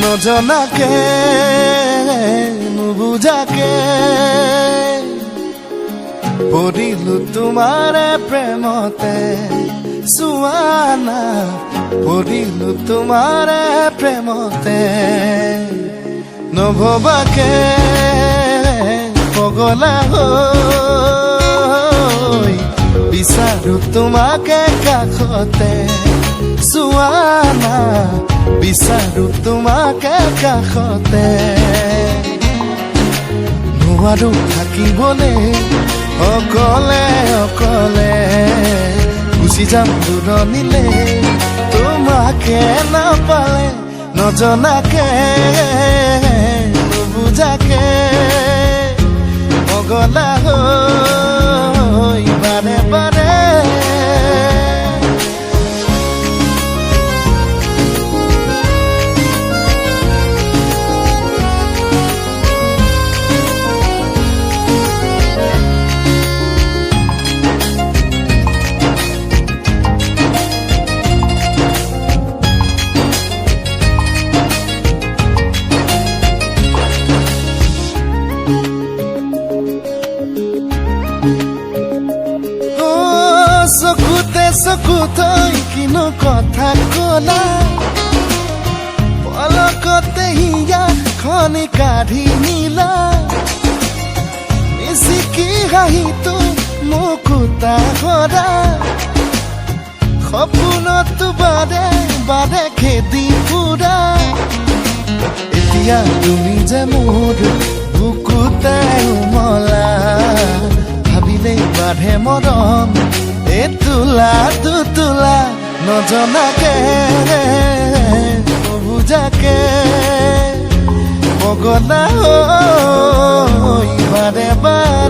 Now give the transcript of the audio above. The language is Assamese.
নজনাকে নুবুজাকে পৰিলো তোমাৰে প্ৰেমতে চুৱানা পৰিলো তোমাৰে প্ৰেমতে নভবাকে পগলা হৈ বিচাৰো তোমাকে কাষতে চুৱানা বিচাৰো তোমাকে কাষতে নোৱাৰো থাকিবলৈ অকলে অকলে গুচি যাম দূৰণিলে তোমাকে নাপালে নজনাকে নুবুজাকে পগলা হৈ বাৰে বাৰে চকুতে চকুতৈ কিনো কথা কলা পলকতে হিয়া খনি কাঢ়ি নিলা মিচিকি হাঁহিটো মুকুতা হৰা সপোনতো বাৰে বাৰে খেদি ফুৰা এতিয়া তুমি যে মোৰ বুকুতে উমলা ভাবিলেই বাঢ়ে মৰম এতুলা দুতুলা নজনাকে নুবুজাকে পগলা হৈ বাৰে বাৰে